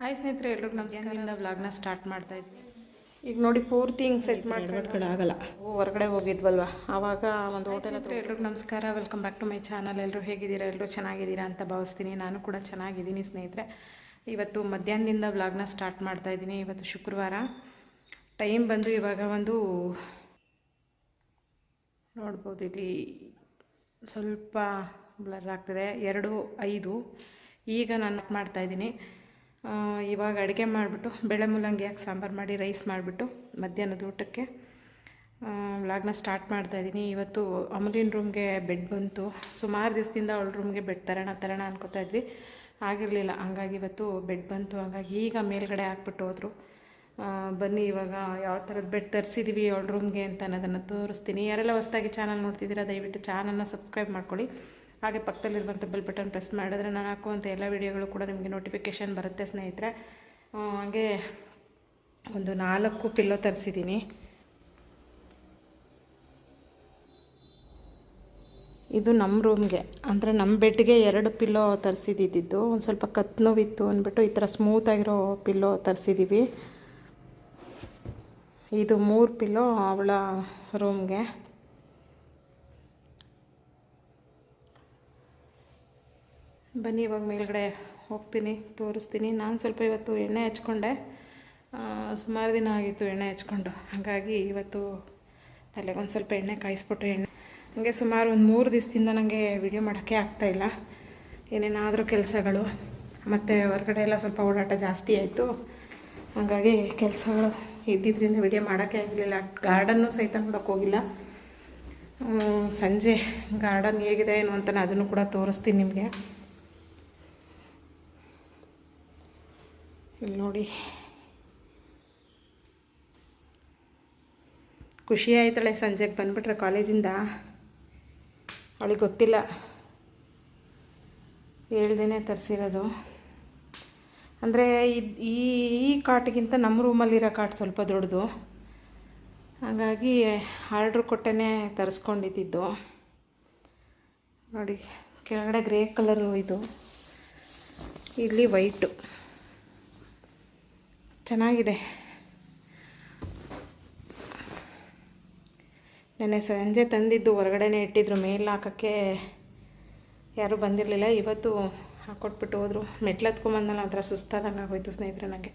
Hi ಸ್ನೇಹಿತರೆ, ಎಲ್ರಿಗೂ ನಮಸ್ಕಾರದಿಂದ ವ್ಲಾಗ್ನ ಸ್ಟಾರ್ಟ್ ಮಾಡ್ತಾ ಇದ್ವಿ. ಈಗ ನೋಡಿ ಪೂರ್ತಿ ಹಿಂಗೆ ಸೆಟ್ ಆಗಲ್ಲ. ಹೊರಗಡೆ ಹೋಗಿದ್ವಲ್ವ, ಆವಾಗ ಒಂದು ಹೋಟೆಲ್ ಹತ್ರ. ಎಲ್ರಿಗೂ ನಮಸ್ಕಾರ, welcome back to my channel. ಎಲ್ಲರೂ ಹೇಗಿದ್ದೀರಾ? ಎಲ್ಲರೂ ಚೆನ್ನಾಗಿದ್ದೀರಾ ಅಂತ ಭಾವಿಸ್ತೀನಿ. ನಾನು ಕೂಡ ಚೆನ್ನಾಗಿದ್ದೀನಿ ಸ್ನೇಹಿತರೆ. ಇವತ್ತು ಮಧ್ಯಾಹ್ನದಿಂದ ವ್ಲಾಗ್ನ ಸ್ಟಾರ್ಟ್ ಮಾಡ್ತಾ ಇದ್ದೀನಿ. ಇವತ್ತು ಶುಕ್ರವಾರ, ಟೈಮ್ ಬಂದು ಇವಾಗ ಒಂದು ನೋಡ್ಬೋದು, ಇಲ್ಲಿ ಸ್ವಲ್ಪ ಬ್ಲರ್ ಆಗ್ತದೆ, 2:05. ಈಗ ನಾನು ಮಾಡ್ತಾಯಿದ್ದೀನಿ. ಇವಾಗ ಅಡುಗೆ ಮಾಡಿಬಿಟ್ಟು ಬೇಳೆ ಮೂಲಂಗಿ ಹಾಕಿ ಸಾಂಬಾರು ಮಾಡಿ ರೈಸ್ ಮಾಡಿಬಿಟ್ಟು ಮಧ್ಯಾಹ್ನದ ಊಟಕ್ಕೆ ವ್ಲಾಗ್ನ ಸ್ಟಾರ್ಟ್ ಮಾಡ್ತಾಯಿದ್ದೀನಿ. ಇವತ್ತು ಅಮಲಿನ ರೂಮ್ಗೆ ಬೆಡ್ ಬಂತು. ಸುಮಾರು ದಿವಸದಿಂದ ಅವಳ ರೂಮ್ಗೆ ಬೆಡ್ ತರೋಣ ಅನ್ಕೋತಾ ಇದ್ವಿ, ಆಗಿರಲಿಲ್ಲ. ಹಂಗಾಗಿ ಇವತ್ತು ಬೆಡ್ ಬಂತು. ಹಂಗಾಗಿ ಈಗ ಮೇಲ್ಗಡೆ ಹಾಕ್ಬಿಟ್ಟು ಹೋದರು. ಬನ್ನಿ ಇವಾಗ ಯಾವ ಥರದ ಬೆಡ್ ತರಿಸಿದ್ದೀವಿ ಅವಳ ರೂಮ್ಗೆ ಅಂತ ಅನ್ನೋದನ್ನು ತೋರಿಸ್ತೀನಿ. ಯಾರೆಲ್ಲ ಹೊಸದಾಗಿ ಚಾನಲ್ ನೋಡ್ತಿದ್ದೀರಾ ದಯವಿಟ್ಟು ಚಾನಲ್ನ ಸಬ್ಸ್ಕ್ರೈಬ್ ಮಾಡ್ಕೊಳ್ಳಿ. ಹಾಗೆ ಪಕ್ಕದಲ್ಲಿರುವಂಥ ಬೆಲ್ ಬಟನ್ ಪ್ರೆಸ್ ಮಾಡಿದ್ರೆ ನಾನು ಹಾಕುವಂಥ ಎಲ್ಲ ವೀಡಿಯೋಗಳು ಕೂಡ ನಿಮಗೆ ನೋಟಿಫಿಕೇಷನ್ ಬರುತ್ತೆ ಸ್ನೇಹಿತರೆ. ಹಾಗೆ ಒಂದು 4 ಪಿಲ್ಲೋ ತರಿಸಿದ್ದೀನಿ. ಇದು ನಮ್ಮ ರೂಮ್ಗೆ, ಅಂದರೆ ನಮ್ಮ ಬೆಡ್ಗೆ 2 ಪಿಲ್ಲೋ ತರಿಸಿದ್ದಿದ್ದು. ಒಂದು ಸ್ವಲ್ಪ ಕತ್ತು ನೋವಿತ್ತು ಅಂದ್ಬಿಟ್ಟು ಈ ಥರ ಸ್ಮೂತಾಗಿರೋ ಪಿಲ್ಲೋ ತರಿಸಿದ್ದೀವಿ. ಇದು 3 ಪಿಲ್ಲೋ ಅವಳ ರೂಮ್ಗೆ. ಬನ್ನಿ ಇವಾಗ ಮೇಲ್ಗಡೆ ಹೋಗ್ತೀನಿ, ತೋರಿಸ್ತೀನಿ. ನಾನು ಸ್ವಲ್ಪ ಇವತ್ತು ಎಣ್ಣೆ ಹಚ್ಕೊಂಡೆ, ಸುಮಾರು ದಿನ ಆಗಿತ್ತು ಎಣ್ಣೆ ಹಚ್ಕೊಂಡು. ಹಾಗಾಗಿ ಇವತ್ತು ತಲೆಗೊಂದು ಸ್ವಲ್ಪ ಎಣ್ಣೆ ಕಾಯಿಸ್ಬಿಟ್ಟು ಹಾಗೆ ಸುಮಾರು ಒಂದು 3 ದಿವಸದಿಂದ ನನಗೆ ವಿಡಿಯೋ ಮಾಡೋಕ್ಕೆ ಆಗ್ತಾಯಿಲ್ಲ. ಏನೇನಾದರೂ ಕೆಲಸಗಳು ಮತ್ತು ಹೊರಗಡೆ ಎಲ್ಲ ಸ್ವಲ್ಪ ಓಡಾಟ ಜಾಸ್ತಿ ಆಯಿತು. ಹಾಗಾಗಿ ಕೆಲಸಗಳು ಇದ್ದಿದ್ದರಿಂದ ವಿಡಿಯೋ ಮಾಡೋಕ್ಕೆ ಆಗಲಿಲ್ಲ. ಗಾರ್ಡನ್ನು ಸಹಿತ ನೋಡೋಕ್ಕೆ ಹೋಗಿಲ್ಲ. ಸಂಜೆ ಗಾರ್ಡನ್ ಹೇಗಿದೆ ಏನು ಅಂತ ಅದನ್ನು ಕೂಡ ತೋರಿಸ್ತೀನಿ ನಿಮಗೆ. ಇಲ್ಲಿ ನೋಡಿ, ಖುಷಿ ಆಯ್ತಾಳೆ ಸಂಜೆಗೆ ಬಂದುಬಿಟ್ರೆ ಕಾಲೇಜಿಂದ. ಅವಳಿಗೆ ಗೊತ್ತಿಲ್ಲ, ಹೇಳ್ದೇ ತರಿಸಿರೋದು. ಅಂದರೆ ಈ ಕಾಟಿಗಿಂತ ನಮ್ಮ ರೂಮಲ್ಲಿರೋ ಕಾಟ್ ಸ್ವಲ್ಪ ದೊಡ್ಡದು. ಹಾಗಾಗಿ ಆರ್ಡ್ರ್ ಕೊಟ್ಟೇ ತರಿಸ್ಕೊಂಡಿದ್ದು. ನೋಡಿ, ಕೆಳಗಡೆ ಗ್ರೇ ಕಲರು, ಇದು ಇಲ್ಲಿ ವೈಟು, ಚೆನ್ನಾಗಿದೆ. ನೆನ್ನೆ ಸಂಜೆ ತಂದಿದ್ದು ಹೊರಗಡೆನೇ ಇಟ್ಟಿದ್ರು, ಮೇಲೆ ಹಾಕೋಕ್ಕೆ ಯಾರೂ ಬಂದಿರಲಿಲ್ಲ. ಇವತ್ತು ಹಾಕ್ಕೊಟ್ಬಿಟ್ಟು ಹೋದರು. ಮೆಟ್ಲು ಹತ್ಕೊಂಬಂದಲ್ಲ, ಆ ಥರ ಸುಸ್ತಾದಂಗೆ ಆಗೋಯ್ತು ಸ್ನೇಹಿತರೆ ನನಗೆ.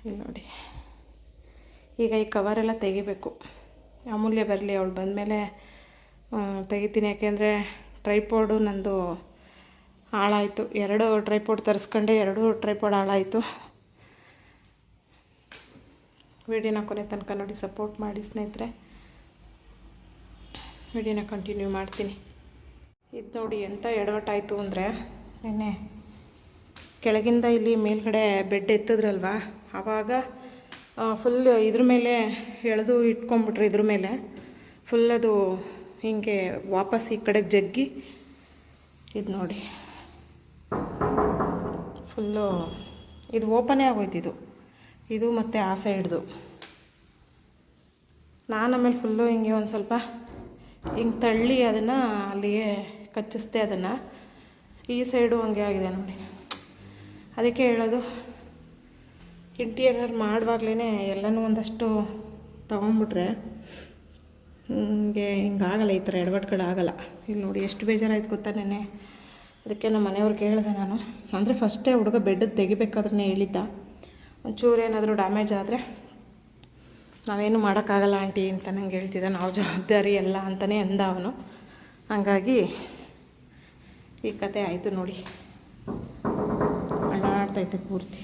ಇಲ್ಲಿ ನೋಡಿ, ಈಗ ಈ ಕವರೆಲ್ಲ ತೆಗಿಬೇಕು. ಅಮೂಲ್ಯ ಬರಲಿ, ಅವಳು ಬಂದಮೇಲೆ ತೆಗಿತೀನಿ. ಯಾಕೆಂದರೆ ಟ್ರೈಪೋರ್ಡು ನಂದು ಹಾಳಾಯಿತು. 2 ಟ್ರೈಪೋರ್ಡ್ ತರಿಸ್ಕೊಂಡೆ, 2 ಟ್ರೈಪೋರ್ಡ್ ಹಾಳಾಯಿತು. ವಿಡಿಯೋನ ಕೊನೆ ತನಕ ನೋಡಿ, ಸಪೋರ್ಟ್ ಮಾಡಿ ಸ್ನೇಹಿತರೆ. ವಿಡಿಯೋನ ಕಂಟಿನ್ಯೂ ಮಾಡ್ತೀನಿ. ಇದು ನೋಡಿ ಎಂಥ ಎಡವಟ್ಟಾಯಿತು ಅಂದರೆ, ನೆನ್ನೆ ಕೆಳಗಿಂದ ಇಲ್ಲಿ ಮೇಲ್ಗಡೆ ಬೆಡ್ ಎತ್ತಿದ್ರಲ್ವ, ಆವಾಗ ಫುಲ್ ಇದ್ರ ಮೇಲೆ ಎಳೆದು ಇಟ್ಕೊಂಬಿಟ್ರೆ, ಇದ್ರ ಮೇಲೆ ಫುಲ್ ಅದು ಹೀಗೆ ವಾಪಸ್ ಈ ಕಡೆಗೆ ಜಗ್ಗಿ, ಇದು ನೋಡಿ ಫುಲ್ಲು ಇದು ಓಪನೇ ಆಗೋಯ್ತಿದ್ದು, ಇದು ಮತ್ತು ಆ ಸೈಡ್ದು. ನಾನು ಆಮೇಲೆ ಫುಲ್ಲು ಹಿಂಗೆ ಒಂದು ಸ್ವಲ್ಪ ಹಿಂಗೆ ತಳ್ಳಿ ಅದನ್ನು ಅಲ್ಲಿಗೆ ಕಚ್ಚಿಸ್ದೆ. ಅದನ್ನು ಈ ಸೈಡು ಹಂಗೆ ಆಗಿದೆ ನೋಡಿ. ಅದಕ್ಕೆ ಹೇಳೋದು, ಇಂಟೀರಿಯರ್ ಮಾಡುವಾಗಲೇ ಎಲ್ಲನೂ ಒಂದಷ್ಟು ತೊಗೊಂಬಿಟ್ರೆ ಹಿಂಗಾಗಲ್ಲ, ಈ ಥರ ಎಡವಟ್ಗಳಾಗಲ್ಲ. ಇಲ್ಲಿ ನೋಡಿ ಎಷ್ಟು ಬೇಜಾರಾಯ್ತು ಗೊತ್ತಾ ನೆನ್ನೆ. ಅದಕ್ಕೆ ನಮ್ಮ ಮನೆಯವ್ರಿಗೆ ಹೇಳಿದೆ ನಾನು. ಅಂದರೆ ಫಸ್ಟೇ ಹುಡುಗ ಬೆಡ್ ತೆಗಿಬೇಕಾದ್ರೆ ಹೇಳಿದ್ದ, ಒಂಚೂರು ಏನಾದರೂ ಡ್ಯಾಮೇಜ್ ಆದರೆ ನಾವೇನು ಮಾಡೋಕ್ಕಾಗಲ್ಲ ಆಂಟಿ ಅಂತ ನಂಗೆ ಹೇಳ್ತಿದ್ದ. ನಾವು ಜವಾಬ್ದಾರಿ ಎಲ್ಲ ಅಂತಲೇ ಅಂದ ಅವನು. ಹಾಗಾಗಿ ಈ ಕತೆ ಆಯಿತು ನೋಡಿ. ಅಲ್ಲಾಡ್ತೈತೆ ಪೂರ್ತಿ.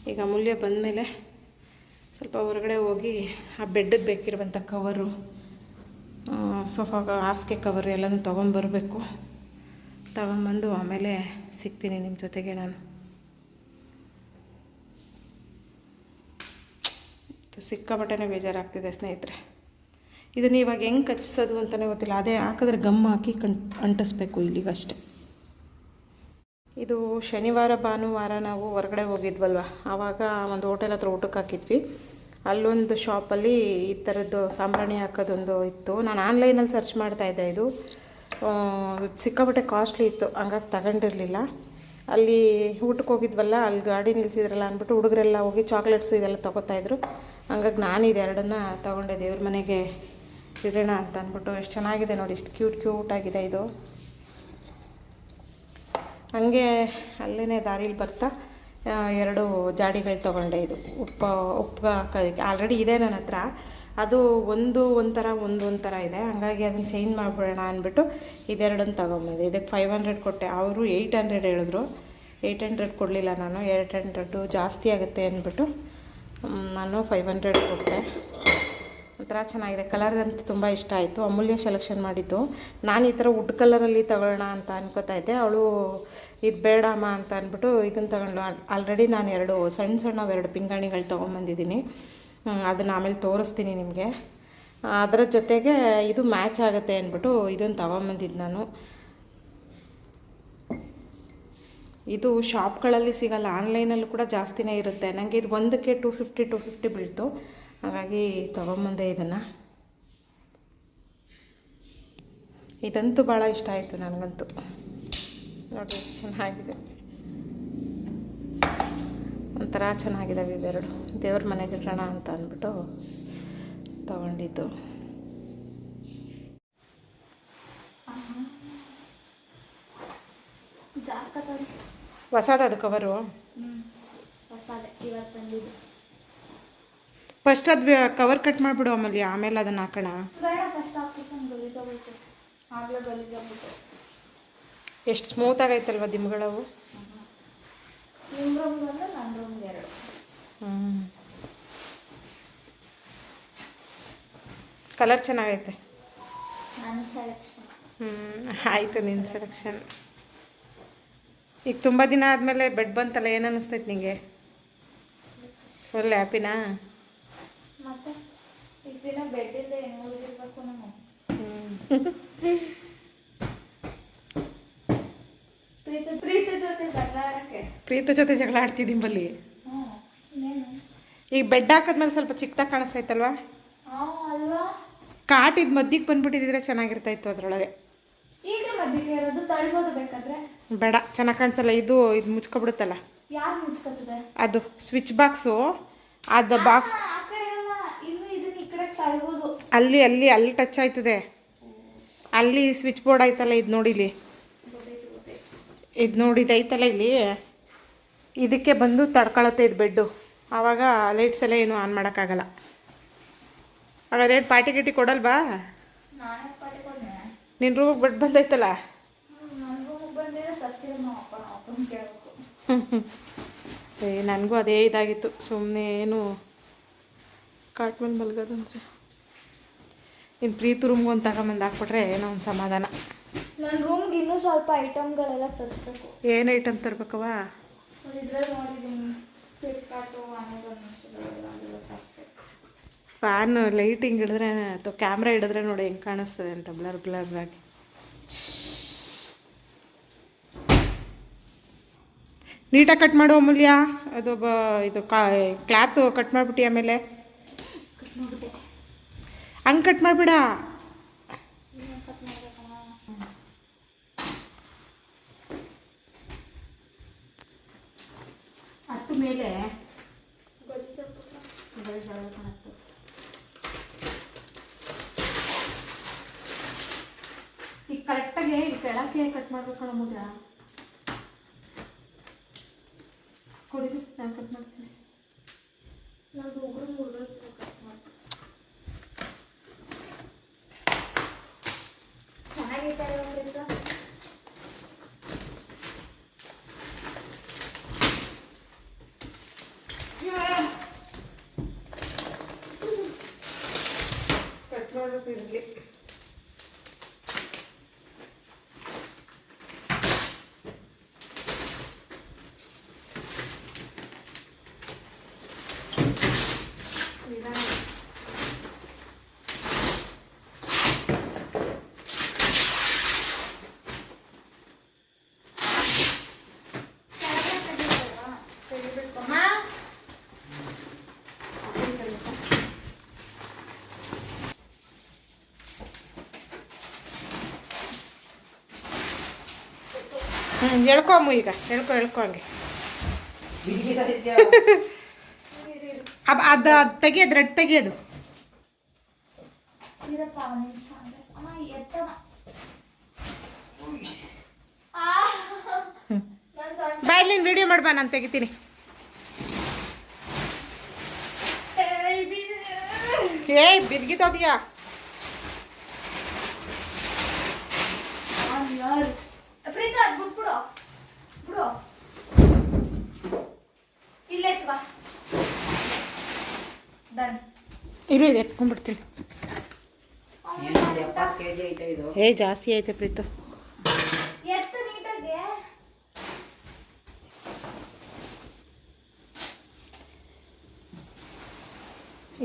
ಈಗ ಅಮೂಲ್ಯ ಬಂದಮೇಲೆ ಸ್ವಲ್ಪ ಹೊರಗಡೆ ಹೋಗಿ ಆ ಬೆಡ್ಗೆ ಬೇಕಿರುವಂಥ ಕವರು, ಸೋಫಾ ಹಾಸಿಗೆ ಕವರು ಎಲ್ಲನೂ ತೊಗೊಂಬರ್ಬೇಕು. ತಗೊಂಬಂದು ಆಮೇಲೆ ಸಿಗ್ತೀನಿ ನಿಮ್ಮ ಜೊತೆಗೆ ನಾನು. ಸಿಕ್ಕಾಪಟ್ಟೆ ಬೇಜಾರಾಗ್ತಿದೆ ಸ್ನೇಹಿತರೆ. ಇದನ್ನು ಇವಾಗ ಹೆಂಗೆ ಕಚ್ಚಿಸೋದು ಅಂತಲೇ ಗೊತ್ತಿಲ್ಲ. ಅದೇ ಹಾಕಿದ್ರೆ ಗಮ್ ಹಾಕಿ ಅಂಟಿಸ್ಬೇಕು ಇಲ್ಲಿಗಷ್ಟೆ. ಇದು ಶನಿವಾರ ಭಾನುವಾರ ನಾವು ಹೊರಗಡೆ ಹೋಗಿದ್ವಲ್ವ, ಆವಾಗ ಒಂದು ಹೋಟೆಲ್ ಹತ್ರ ಊಟಕ್ಕೆ ಹಾಕಿದ್ವಿ. ಅಲ್ಲೊಂದು ಶಾಪಲ್ಲಿ ಈ ಥರದ್ದು ಸಾಂಬ್ರಾಣಿ ಹಾಕೋದೊಂದು ಇತ್ತು. ನಾನು ಆನ್ಲೈನಲ್ಲಿ ಸರ್ಚ್ ಮಾಡ್ತಾಯಿದ್ದೆ. ಇದು ಸಿಕ್ಕಾಪಟ್ಟೆ ಕಾಸ್ಟ್ಲಿ ಇತ್ತು, ಹಂಗಾಗಿ ತಗೊಂಡಿರಲಿಲ್ಲ. ಅಲ್ಲಿ ಊಟಕ್ಕೆ ಹೋಗಿದ್ವಲ್ಲ, ಅಲ್ಲಿ ಗಾಡಿ ನಿಲ್ಲಿಸಿದ್ರಲ್ಲ ಅಂದ್ಬಿಟ್ಟು ಹುಡುಗರೆಲ್ಲ ಹೋಗಿ ಚಾಕ್ಲೇಟ್ಸು ಇದೆಲ್ಲ ತೊಗೋತಾಯಿದ್ರು. ಹಂಗಾಗಿ ನಾನು ಇದೆರಡನ್ನು ತೊಗೊಂಡೆ ದೇವ್ರ ಮನೆಗೆ ಇಡೋಣ ಅಂತ ಅಂದ್ಬಿಟ್ಟು. ಎಷ್ಟು ಚೆನ್ನಾಗಿದೆ ನೋಡಿ, ಇಷ್ಟು ಕ್ಯೂಟಾಗಿದೆ ಇದು. ಹಂಗೆ ಅಲ್ಲೇ ದಾರಿಲಿ ಬರ್ತಾ 2 ಜಾಡಿಗಳು ತೊಗೊಂಡೆ. ಇದು ಉಪ್ಪು ಹಾಕೋದಕ್ಕೆ ಆಲ್ರೆಡಿ ಇದೆ ನನ್ನ ಹತ್ರ. ಅದು ಒಂಥರ ಇದೆ, ಹಂಗಾಗಿ ಅದನ್ನು ಚೇಂಜ್ ಮಾಡಿಬಿಡೋಣ ಅಂದ್ಬಿಟ್ಟು ಇದೆರಡನ್ನು ತೊಗೊಂಬಂದೆ. ಇದಕ್ಕೆ 500 ಕೊಟ್ಟೆ. ಅವರು 800 ಹೇಳಿದ್ರು. 800 ಕೊಡಲಿಲ್ಲ ನಾನು, 800 ಜಾಸ್ತಿ ಆಗುತ್ತೆ ಅಂದ್ಬಿಟ್ಟು ನಾನು 500 ಕೊಟ್ಟೆ. ಒಂಥರ ಚೆನ್ನಾಗಿದೆ. ಕಲರ್ ಅಂತೂ ತುಂಬ ಇಷ್ಟ ಆಯಿತು. ಅಮೂಲ್ಯ ಸೆಲೆಕ್ಷನ್ ಮಾಡಿದ್ದು. ನಾನು ಈ ಥರ ವುಡ್ ಕಲರಲ್ಲಿ ತಗೊಳ್ಳೋಣ ಅಂತ ಅನ್ಕೋತಾ ಇದ್ದೆ. ಅವಳು ಇದು ಬೇಡಮ್ಮ ಅಂತ ಅಂದ್ಬಿಟ್ಟು ಇದನ್ನು ತಗೊಂಡ್ಳು. ಆಲ್ರೆಡಿ ನಾನು 2 ಸಣ್ಣವು ಪಿಂಗಾಣಿಗಳು ತೊಗೊಂಬಂದಿದ್ದೀನಿ. ಅದನ್ನು ಆಮೇಲೆ ತೋರಿಸ್ತೀನಿ ನಿಮಗೆ. ಅದರ ಜೊತೆಗೆ ಇದು ಮ್ಯಾಚ್ ಆಗುತ್ತೆ ಅಂದ್ಬಿಟ್ಟು ಇದನ್ನು ತೊಗೊಂಬಂದಿದ್ದು ನಾನು. ಇದು ಶಾಪ್ಗಳಲ್ಲಿ ಸಿಗೋಲ್ಲ, ಆನ್ಲೈನಲ್ಲೂ ಕೂಡ ಜಾಸ್ತಿನೇ ಇರುತ್ತೆ. ನನಗೆ ಇದು ಒಂದಕ್ಕೆ 250 ಬೀಳ್ತು, ಹಾಗಾಗಿ ತೊಗೊಂಬಂದೆ ಇದನ್ನು. ಇದಂತೂ ಭಾಳ ಇಷ್ಟ ಆಯಿತು ನನಗಂತೂ. ನೋಡಿ ಚೆನ್ನಾಗಿದೆ, ಒಂಥರ ಚೆನ್ನಾಗಿದ್ದಾವೆ ಇವೆರಡು. ದೇವ್ರ ಮನೆಗೆ ಇಡೋಣ ಅಂತ ಅಂದ್ಬಿಟ್ಟು ತೊಗೊಂಡಿದ್ದು. ಹೊಸದದು ಕವರು. ಫಸ್ಟ್ ಅದು ಕವರ್ ಕಟ್ ಮಾಡಿಬಿಡು ಆಮೇಲೆ ಅದನ್ನು ಹಾಕೋಣ. ಎಷ್ಟು ಸ್ಮೂತಾಗಿ ಐತಲ್ವ ದಿಂಬುಗಳವು. ಕಲರ್ ಚೆನ್ನಾಗೈತೆ. ಆಯಿತು, ನಿನ್ನ ಸೆಲೆಕ್ಷನ್. ಈಗ ತುಂಬ ದಿನ ಆದಮೇಲೆ ಬೆಡ್ ಬಂತಲ್ಲ, ಏನು ಅನ್ನಿಸ್ತೈತೆ ನಿಂಗೆ? ಫುಲ್ ಹ್ಯಾಪಿನಾ? ಪ್ರೀತ ಜೊತೆ ಜಗಳ ಆಡ್ತಿದ್ದೀನಿ ಬಲ್ಲಿ. ಈಗ ಬೆಡ್ ಹಾಕಿದ್ಮೇಲೆ ಸ್ವಲ್ಪ ಚಿಕ್ಕದಾಗಿ ಕಾಣಿಸ್ತೈತಲ್ವಾ? ಕಾಟಿದ ಮದ್ದಿಗೆ ಬಂದ್ಬಿಟ್ಟಿದ್ರೆ ಚೆನ್ನಾಗಿರ್ತಾಯಿತ್ತು ಅದರೊಳಗೆ. ಬೇಡ, ಚೆನ್ನಾಗಿ ಕಾಣಿಸಲ್ಲ. ಇದು ಮುಚ್ಕೊಬಿಡುತ್ತಲ್ಲ, ಅದು ಸ್ವಿಚ್ ಬಾಕ್ಸು. ಅದು ಬಾಕ್ಸ್ ಅಲ್ಲಿ ಟಚ್ ಆಯ್ತದೆ. ಅಲ್ಲಿ ಸ್ವಿಚ್ ಬೋರ್ಡ್ ಆಯ್ತಲ್ಲ, ಇದು ನೋಡಿಲಿ, ಇದು ನೋಡಿದೈತಲ್ಲ ಇಲ್ಲಿ, ಇದಕ್ಕೆ ಬಂದು ತಡ್ಕೊಳತ್ತೆ ಇದು ಬೆಡ್ಡು. ಆವಾಗ ಲೈಟ್ಸ್ ಎಲ್ಲ ಏನು ಆನ್ ಮಾಡೋಕ್ಕಾಗಲ್ಲ. ಹಾಗಾದ್ರೆ ಪಾರ್ಟಿ ಗಿಟಿ ಕೊಡಲ್ವಾ? ನಿನ್ನ ರೂಮಿಗೆ ಬೆಡ್ ಬಂದೈತಲ್ಲ. ನನಗೂ ಅದೇ ಇದಾಗಿತ್ತು. ಸುಮ್ಮನೆ ಏನು ಕಾಟ್ ಮೇಲೆ ಮಲ್ಗೋದಂದ್ರೆ. ಇನ್ನು ಪ್ರೀತಿ ರೂಮ್ಗೆ ಒಂದು ತಗೊಂಬಂದು ಹಾಕ್ಬಿಟ್ರೆ ಏನೋ ಒಂದು ಸಮಾಧಾನ. ನನ್ನ ರೂಮ್ಗೆ ಇನ್ನೂ ಸ್ವಲ್ಪ ಐಟಮ್ಗಳೆಲ್ಲ ತರಿಸ್ಬೇಕು. ಏನು ಐಟಮ್ ತರ್ಬೇಕವ? ಫ್ಯಾನ್ ಲೈಟಿಂಗ್ ಹಿಡಿದ್ರೆ ಅಥವಾ ಕ್ಯಾಮ್ರಾ ಹಿಡಿದ್ರೆ ನೋಡಿ ಹೆಂಗೆ ಕಾಣಿಸ್ತದೆ ಅಂತ, ಬ್ಲರ್ ಆಗಿ. ನೀಟಾಗಿ ಕಟ್ ಮಾಡು ಅಮೂಲ್ಯ. ಅದು ಇದು ಕ್ಲಾತು ಕಟ್ ಮಾಡಿಬಿಟ್ಟು ಆಮೇಲೆ ಹಂಗೆ ಕಟ್ ಮಾಡಿಬಿಡ. ಹತ್ತು ಮೇಲೆ ಈಗ ಕರೆಕ್ಟಾಗಿ ಕೆಳಕ್ಕೆ ಕಟ್ ಮಾಡ್ಬೇಕಣ್ಣ. ಮುಗ ಕೊಡಿರಿ, ನಾನು ಕಟ್ ಮಾಡ್ತೀನಿ. ಕಟ್ ಮಾಡಬೇಕು ಇರಲಿ. ಎಳ್ಕೊಮ್ಮು ಈಗ ಎಳ್ಕೊ ಹಂಗೆ ಅದು ತೆಗಿಯೋದು ರೆಡ್ ತೆಗಿಯೋದು. ಇದಪ್ಪ ನಿಮಿಷ ಅಮ್ಮ ಎತ್ತನ ಬಾ ಇಲ್ಲಿ ವಿಡಿಯೋ ಮಾಡ್ಬಾ, ನಾನು ತೆಗಿತೀನಿ. ಬಿದ್ಗಿತೋದಿಯಾ ಪ್ರೀತ ಬಿಟ್ಬಿಡು ಬಿಡು ಇಲ್ಲೇ ಬಾ ಡನ್. ಇರು ಇದು ಎತ್ಕೊಂಡ್ಬಿಡ್ತೀನಿ. ಜಾಸ್ತಿ ಐತೆ ಪ್ರೀತು. ಎತ್ತು ನೀಟಾಗಿ.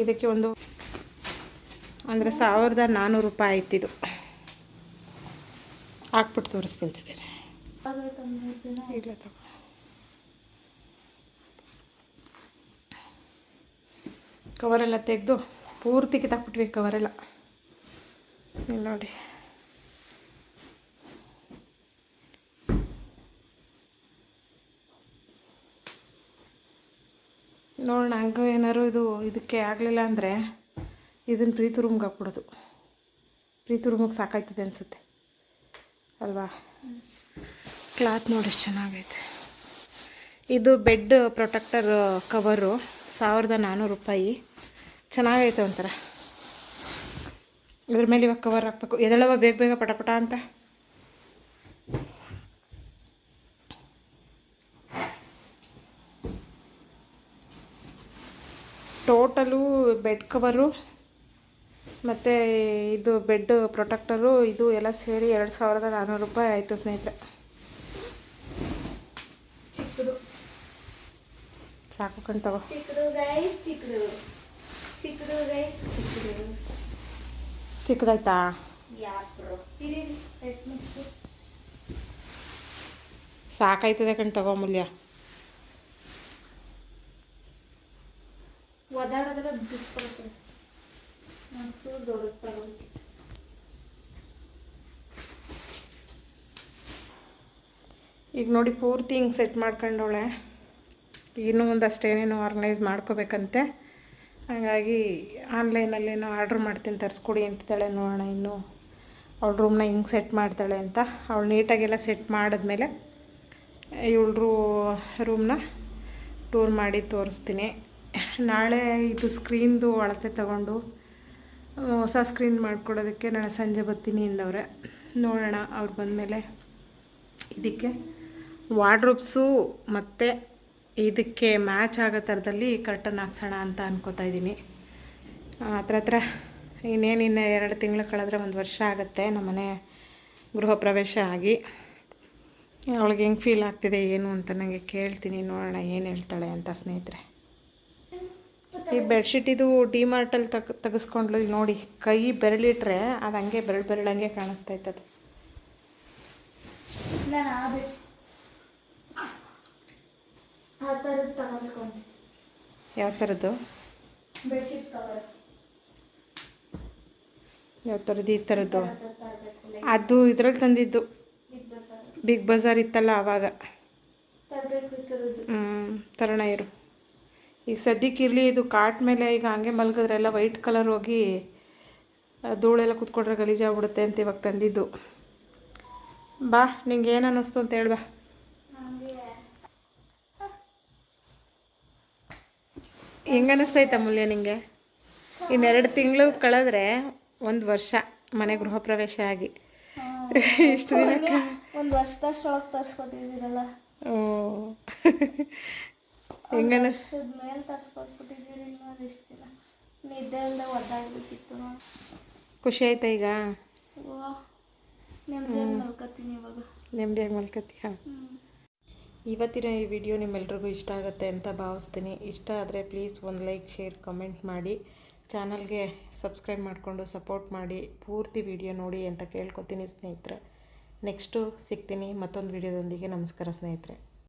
ಇದಕ್ಕೆ ಒಂದು ಅಂದರೆ 1400 ರೂಪಾಯಿ ಆಯ್ತಿದು. ಹಾಕ್ಬಿಟ್ಟು ತೋರಿಸ್ತೀನಿ ತಡೀರಿ. ಇಲ್ಲ ತಗೋ. ಕವರೆಲ್ಲ ತೆಗೆದು ಪೂರ್ತಿ ಕಿತ್ತಾಕ್ಬಿಟ್ವಿ ಕವರೆಲ್ಲ. ಇಲ್ಲಿ ನೋಡಿ, ನೋಡೋಣ ಹಂಗೆ ಏನಾರು ಇದಕ್ಕೆ ಆಗಲಿಲ್ಲ ಅಂದರೆ ಇದನ್ನು ಪ್ರೀತಿ ರೂಮ್ಗೆ ಹಾಕ್ಬಿಡೋದು. ಪ್ರೀತಿ ರೂಮಿಗೆ ಸಾಕಾಯ್ತದೆ ಅನಿಸುತ್ತೆ ಅಲ್ವಾ? ಕ್ಲಾತ್ ನೋಡಿ ಎಷ್ಟು ಚೆನ್ನಾಗೈತೆ. ಇದು ಬೆಡ್ ಪ್ರೊಟೆಕ್ಟರ್ ಕವರು 1400 ರೂಪಾಯಿ. ಚೆನ್ನಾಗೈತೆ ಒಂಥರ. ಇದ್ರ ಮೇಲೆ ಇವಾಗ ಕವರ್ ಹಾಕ್ಬೇಕು. ಎದಳವ ಬೇಗ ಬೇಗ ಪಟಪಟ ಅಂತ. ಟೋಟಲು ಬೆಡ್ ಕವರು ಮತ್ತು ಇದು ಬೆಡ್ ಪ್ರೊಟೆಕ್ಟರು ಇದು ಎಲ್ಲ ಸೇರಿ 2400 ರೂಪಾಯಿ ಆಯಿತು ಸ್ನೇಹಿತರೆ. ಚಿಕ್ಕದು ಸಾಕು ಕಣ್ ತಗೋ. ಚಿಕ್ಕದು ಗೈಸ್, ಚಿಕ್ಕದು ಚಿಕ್ಕದು ಗೈಸ್, ಚಿಕ್ಕದು. ಚಿಕ್ಕದಾಯ್ತಾ? ಯಾಪ್ರೋ ಇರಿ ರೆಡ್ ಮಿಕ್ಸ್ ಸಾಕಾಯ್ತದೆ ಕಣ್ ತಗೋ ಮೂಲ್ಯ. ಒದಾಡೋದೆಲ್ಲ ಬಿಟ್ಕೊಳ್ತದೆ. ಮತ್ತು ದೊಡ್ಡ ತಗೋಬೇಕು. ಈಗ ನೋಡಿ ಪೂರ್ತಿ ಹಿಂಗೆ ಸೆಟ್ ಮಾಡ್ಕೊಂಡವಳೆ. ಇನ್ನೂ ಒಂದಷ್ಟೇನೇನೋ ಆರ್ಗನೈಸ್ ಮಾಡ್ಕೋಬೇಕಂತೆ. ಹಾಗಾಗಿ ಆನ್ಲೈನಲ್ಲೇನೋ ಆರ್ಡ್ರ್ ಮಾಡ್ತೀನಿ ತರಿಸ್ಕೊಡಿ ಅಂತಿದ್ದಾಳೆ. ನೋಡೋಣ ಇನ್ನೂ ಅವಳ ರೂಮ್ನ ಹಿಂಗೆ ಸೆಟ್ ಮಾಡ್ತಾಳೆ ಅಂತ. ಅವಳು ನೀಟಾಗೆಲ್ಲ ಸೆಟ್ ಮಾಡಿದ್ಮೇಲೆ ಇವಳು ರೂಮ್ನ ಟೂರ್ ಮಾಡಿ ತೋರಿಸ್ತೀನಿ. ನಾಳೆ ಇದು ಸ್ಕ್ರೀನ್ದು ಅಳತೆ ತಗೊಂಡು ಹೊಸ ಸ್ಕ್ರೀನ್ ಮಾಡಿಕೊಡೋದಕ್ಕೆ ನಾಳೆ ಸಂಜೆ ಬರ್ತೀನಿ ಎಂದವ್ರೆ. ನೋಡೋಣ ಅವ್ರು ಬಂದಮೇಲೆ ಇದಕ್ಕೆ ವಾರ್ಡ್ರೋಬ್ಸು ಮತ್ತು ಇದಕ್ಕೆ ಮ್ಯಾಚ್ ಆಗೋ ಥರದಲ್ಲಿ ಕರ್ಟನ್ ಹಾಕ್ಸೋಣ ಅಂತ ಅನ್ಕೋತಾ ಇದ್ದೀನಿ. ಹತ್ರ ಇನ್ನೇನು 2 ತಿಂಗಳು ಕಳೆದ್ರೆ 1 ವರ್ಷ ಆಗುತ್ತೆ ನಮ್ಮನೆ ಗೃಹ ಪ್ರವೇಶ ಆಗಿ. ಅವಳಿಗೆ ಹೆಂಗೆ ಫೀಲ್ ಆಗ್ತಿದೆ ಏನು ಅಂತ ನನಗೆ ಕೇಳ್ತೀನಿ. ನೋಡೋಣ ಏನು ಹೇಳ್ತಾಳೆ ಅಂತ ಸ್ನೇಹಿತರೆ. ಈ ಬೆಡ್ಶೀಟ್ ಇದು ಡಿಮಾರ್ಟಲ್ಲಿ ತೆಗೆಸ್ಕೊಂಡ್ಲು. ಇಲ್ಲಿ ನೋಡಿ, ಕೈ ಬೆರಳಿಟ್ರೆ ಅದು ಹಂಗೆ ಬೆರಳಂಗೆ ಕಾಣಿಸ್ತೈತೆ ಅದು. ನಾನು ಆ ಬೆಡ್ಶೀಟ್ ಆ ಥರದ್ದು ತಗೋಬೇಕು ಅಂತ. ಯಾವ ಥರದ್ದು? ಬೆಡ್ಶೀಟ್ ಕವರ್ ಯಾವ ಥರದ್ದು? ಈ ಥರದ್ದು. ಅದು ಇದ್ರಲ್ಲಿ ತಂದಿದ್ದು ಬಿಗ್ ಬಜಾರ್ ಇತ್ತಲ್ಲ ಆವಾಗ. ತರೋಣ ಇರು. ಈಗ ಸದ್ಯಕ್ಕೆ ಇರಲಿ. ಇದು ಕಾಟ್ ಮೇಲೆ ಈಗ ಹಂಗೆ ಮಲಗಿದ್ರೆ ಎಲ್ಲ ವೈಟ್ ಕಲರ್ ಹೋಗಿ ಧೂಳೆಲ್ಲ ಕುತ್ಕೊಂಡ್ರೆ ಗಲೀಜಾಗ್ಬಿಡುತ್ತೆ ಅಂತ ಇವಾಗ ತಂದಿದ್ದು. ಬಾ, ನಿಂಗೆ ಏನು ಅನ್ನಿಸ್ತು ಅಂತ ಹೇಳ್ಬಾ. ಹೆಂಗೆ ಅನ್ನಿಸ್ತೈತೆ ಅಮೂಲ್ಯ ನಿಂಗೆ? 2 ತಿಂಗಳು ಕಳೆದ್ರೆ 1 ವರ್ಷ ಮನೆ ಗೃಹ ಪ್ರವೇಶ ಆಗಿ. ಇಷ್ಟು ದಿನಕ್ಕೆ 1 ವರ್ಷದಷ್ಟೊಳಗೆ ತರಿಸ್ಕೊಟ್ಟಿದ್ದೀರಲ್ಲ. ಓ ಹೆಂಗೆ ಮೇಲೆ ತರಿಸ್ಕೊಟ್ಬಿಟ್ಟಿದ್ದೀರಿ. ಇನ್ನೊಂದು ಇಷ್ಟು ದಿನ ನಿದ್ದೆ ಇಲ್ಲದೆ ಒದ್ದಾಡ್ಬೇಕಿತ್ತು ನೋಡಿ. ಖುಷಿ ಆಯ್ತಾ ಈಗ? ನೆಮ್ಮದಿಯಾಗಿ ಮಲ್ಕೋತೀನಿ ಇವಾಗ. ನೆಮ್ಮದಿಯಾಗಿ ಮಲ್ಕೋತೀಯಾ? ಇವತ್ತಿನ ಈ ವಿಡಿಯೋ ನಿಮ್ಮೆಲ್ರಿಗೂ ಇಷ್ಟ ಆಗುತ್ತೆ ಅಂತ ಭಾವಿಸ್ತೀನಿ. ಇಷ್ಟ ಆದರೆ ಪ್ಲೀಸ್ ಒಂದು ಲೈಕ್, ಶೇರ್, ಕಮೆಂಟ್ ಮಾಡಿ. ಚಾನಲ್ಗೆ ಸಬ್ಸ್ಕ್ರೈಬ್ ಮಾಡಿಕೊಂಡು ಸಪೋರ್ಟ್ ಮಾಡಿ. ಪೂರ್ತಿ ವಿಡಿಯೋ ನೋಡಿ ಅಂತ ಕೇಳ್ಕೊತೀನಿ ಸ್ನೇಹಿತರೆ. ನೆಕ್ಸ್ಟು ಸಿಗ್ತೀನಿ ಮತ್ತೊಂದು ವಿಡಿಯೋದೊಂದಿಗೆ. ನಮಸ್ಕಾರ ಸ್ನೇಹಿತರೆ.